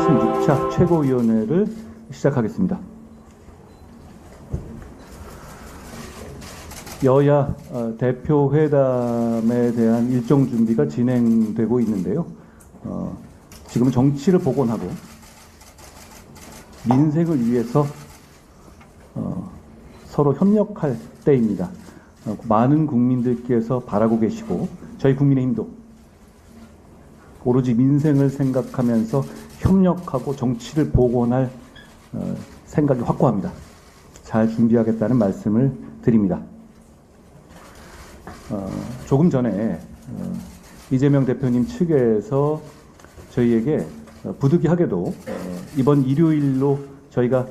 제86차 최고위원회를 시작하겠습니다. 여야 대표 회담에 대한 일정 준비가 진행되고 있는데요. 지금은 정치를 복원하고 민생을 위해서 서로 협력할 때입니다. 많은 국민들께서 바라고 계시고 저희 국민의힘도 오로지 민생을 생각하면서 협력하고 정치를 복원할 생각이 확고합니다. 잘 준비하겠다는 말씀을 드립니다. 조금 전에 이재명 대표님 측에서 저희에게 부득이하게도 이번 일요일로 저희가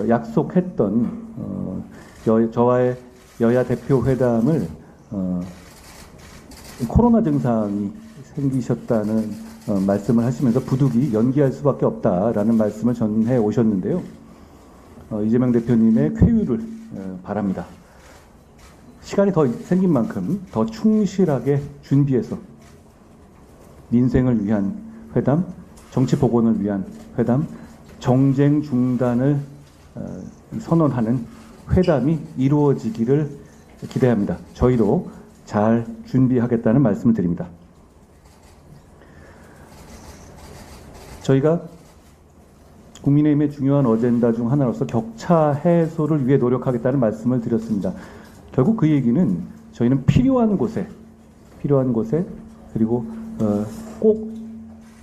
약속했던 저와의 여야 대표 회담을 코로나 증상이 생기셨다는 말씀을 하시면서 부득이 연기할 수밖에 없다라는 말씀을 전해 오셨는데요. 이재명 대표님의 쾌유를 바랍니다. 시간이 더 생긴 만큼 더 충실하게 준비해서 민생을 위한 회담, 정치 복원을 위한 회담, 정쟁 중단을 선언하는 회담이 이루어지기를 기대합니다. 저희도 잘 준비하겠다는 말씀을 드립니다. 저희가 국민의힘의 중요한 어젠다 중 하나로서 격차 해소를 위해 노력하겠다는 말씀을 드렸습니다. 결국 그 얘기는 저희는 필요한 곳에 그리고 꼭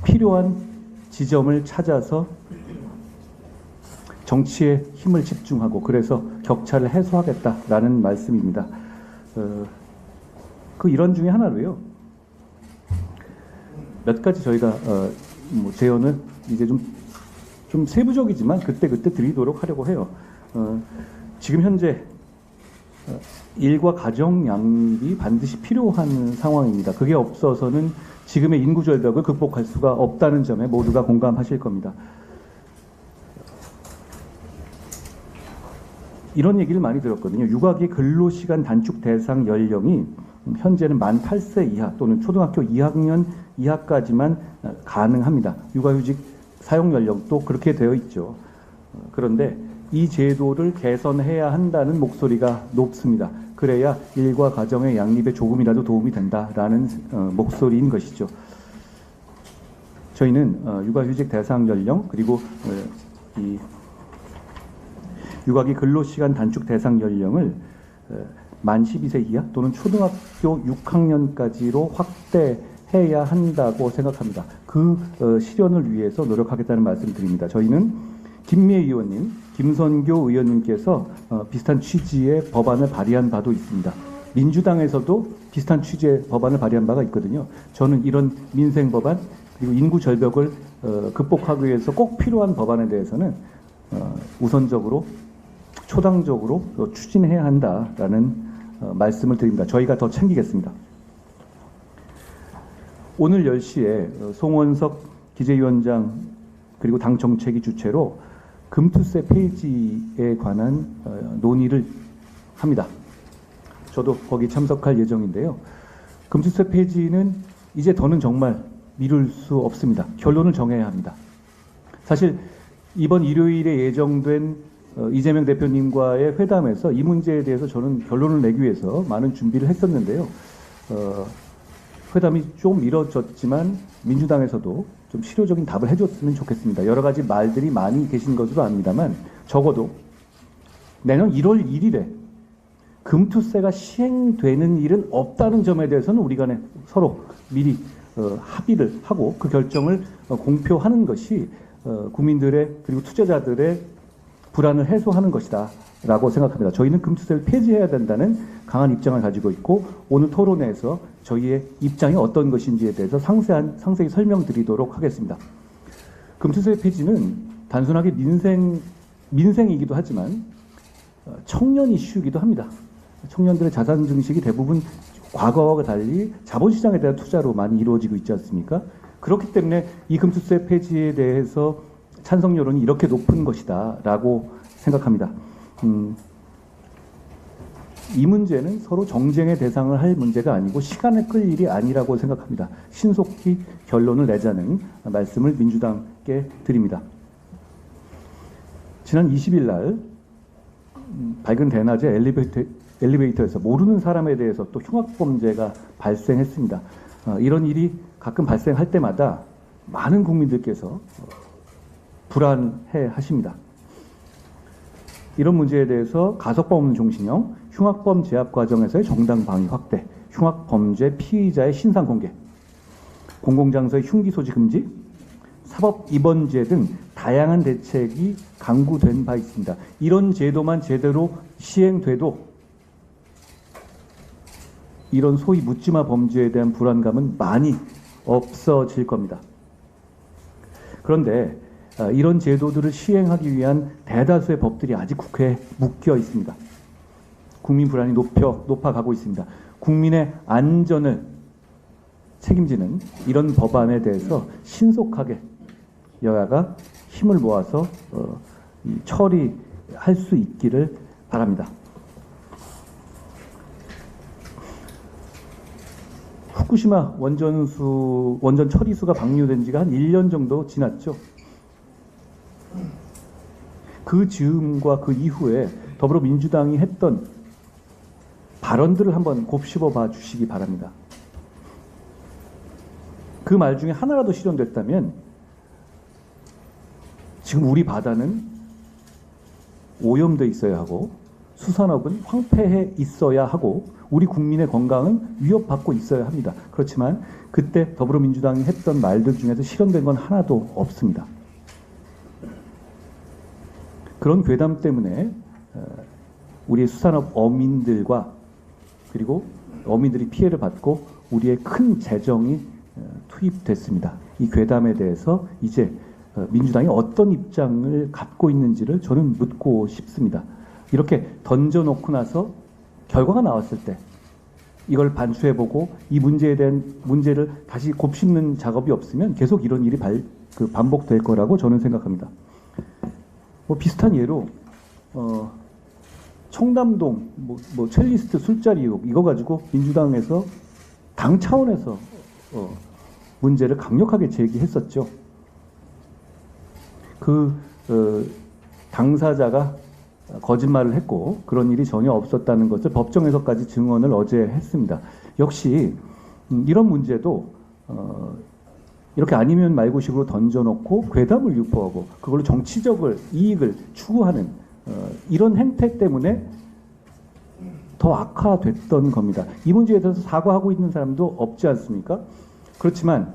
필요한 지점을 찾아서 정치에 힘을 집중하고 그래서 격차를 해소하겠다라는 말씀입니다. 그 일환 중에 하나로요. 몇 가지 저희가 제언을 이제 좀 세부적이지만 그때 드리도록 하려고 해요. 지금 현재 일과 가정 양립이 반드시 필요한 상황입니다. 그게 없어서는 지금의 인구 절벽을 극복할 수가 없다는 점에 모두가 공감하실 겁니다. 이런 얘기를 많이 들었거든요. 육아기 근로시간 단축 대상 연령이 현재는 만 8세 이하 또는 초등학교 2학년 이하까지만 가능합니다. 육아휴직 사용 연령도 그렇게 되어 있죠. 그런데 이 제도를 개선해야 한다는 목소리가 높습니다. 그래야 일과 가정의 양립에 조금이라도 도움이 된다라는 목소리인 것이죠. 저희는 육아휴직 대상 연령 그리고 이 육아기 근로시간 단축 대상 연령을 만 12세 이하 또는 초등학교 6학년까지로 확대해야 한다고 생각합니다. 그 실현을 위해서 노력하겠다는 말씀을 드립니다. 저희는 김미애 의원님, 김선교 의원님께서 비슷한 취지의 법안을 발의한 바도 있습니다. 민주당에서도 비슷한 취지의 법안을 발의한 바가 있거든요. 저는 이런 민생 법안 그리고 인구 절벽을 극복하기 위해서 꼭 필요한 법안에 대해서는 우선적으로 초당적으로 추진해야 한다라는 말씀을 드립니다. 저희가 더 챙기겠습니다. 오늘 10시에 송원석 기재위원장 그리고 당 정책위 주최로 금투세 폐지에 관한 논의를 합니다. 저도 거기 참석할 예정인데요. 금투세 폐지는 이제 더는 정말 미룰 수 없습니다. 결론을 정해야 합니다. 사실 이번 일요일에 예정된 이재명 대표님과의 회담에서 이 문제에 대해서 저는 결론을 내기 위해서 많은 준비를 했었는데요. 회담이 좀 미뤄졌지만 민주당에서도 좀 실효적인 답을 해줬으면 좋겠습니다. 여러 가지 말들이 많이 계신 것으로 압니다만 적어도 내년 1월 1일에 금투세가 시행되는 일은 없다는 점에 대해서는 우리 간에 서로 미리 합의를 하고 그 결정을 공표하는 것이 국민들의 그리고 투자자들의 불안을 해소하는 것이다 라고 생각합니다. 저희는 금투세를 폐지해야 된다는 강한 입장을 가지고 있고 오늘 토론회에서 저희의 입장이 어떤 것인지에 대해서 상세히 설명드리도록 하겠습니다. 금투세 폐지는 단순하게 민생이기도 하지만 청년 이슈이기도 합니다. 청년들의 자산 증식이 대부분 과거와 달리 자본시장에 대한 투자로 많이 이루어지고 있지 않습니까? 그렇기 때문에 이 금투세 폐지에 대해서 찬성 여론이 이렇게 높은 것이다 라고 생각합니다. 이 문제는 서로 정쟁의 대상을 할 문제가 아니고 시간을 끌 일이 아니라고 생각합니다. 신속히 결론을 내자는 말씀을 민주당께 드립니다. 지난 20일 날 밝은 대낮에 엘리베이터에서 모르는 사람에 대해서 또 흉악범죄가 발생했습니다. 이런 일이 가끔 발생할 때마다 많은 국민들께서 불안해 하십니다. 이런 문제에 대해서 가석방 없는 종신형, 흉악범 제압 과정에서의 정당 방위 확대, 흉악범죄 피의자의 신상 공개, 공공장소의 흉기 소지 금지, 사법 입원제 등 다양한 대책이 강구된 바 있습니다. 이런 제도만 제대로 시행돼도 이런 소위 묻지마 범죄에 대한 불안감은 많이 없어질 겁니다. 그런데 이런 제도들을 시행하기 위한 대다수의 법들이 아직 국회에 묶여 있습니다. 국민 불안이 높아가고 있습니다. 국민의 안전을 책임지는 이런 법안에 대해서 신속하게 여야가 힘을 모아서 처리할 수 있기를 바랍니다. 후쿠시마 원전 처리수가 방류된 지가 한 1년 정도 지났죠. 그 즈음과 그 이후에 더불어민주당이 했던 발언들을 한번 곱씹어 봐 주시기 바랍니다. 그 말 중에 하나라도 실현됐다면 지금 우리 바다는 오염돼 있어야 하고 수산업은 황폐해 있어야 하고 우리 국민의 건강은 위협받고 있어야 합니다. 그렇지만 그때 더불어민주당이 했던 말들 중에서 실현된 건 하나도 없습니다. 그런 괴담 때문에 우리 수산업 어민들과 그리고 어민들이 피해를 받고 우리의 큰 재정이 투입됐습니다. 이 괴담에 대해서 이제 민주당이 어떤 입장을 갖고 있는지를 저는 묻고 싶습니다. 이렇게 던져놓고 나서 결과가 나왔을 때 이걸 반추해보고 이 문제에 대한 문제를 다시 곱씹는 작업이 없으면 계속 이런 일이 반복될 거라고 저는 생각합니다. 비슷한 예로 청담동 첼리스트 술자리 의혹 이거 가지고 민주당에서 당 차원에서 문제를 강력하게 제기했었죠. 당사자가 거짓말을 했고 그런 일이 전혀 없었다는 것을 법정에서까지 증언을 어제 했습니다. 역시 이런 문제도 이렇게 아니면 말고식으로 던져놓고 괴담을 유포하고 그걸로 정치적 이익을 추구하는 이런 행태 때문에 더 악화됐던 겁니다. 이 문제에 대해서 사과하고 있는 사람도 없지 않습니까? 그렇지만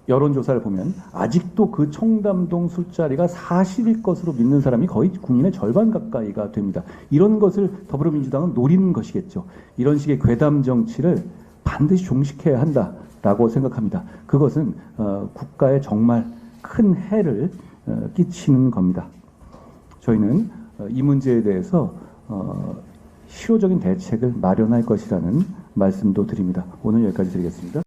여론조사를 보면 아직도 그 청담동 술자리가 사실일 것으로 믿는 사람이 거의 국민의 절반 가까이가 됩니다. 이런 것을 더불어민주당은 노리는 것이겠죠. 이런 식의 괴담 정치를 반드시 종식해야 한다라고 생각합니다. 그것은 국가에 정말 큰 해를 끼치는 겁니다. 저희는 이 문제에 대해서 실효적인 대책을 마련할 것이라는 말씀도 드립니다. 오늘 여기까지 드리겠습니다.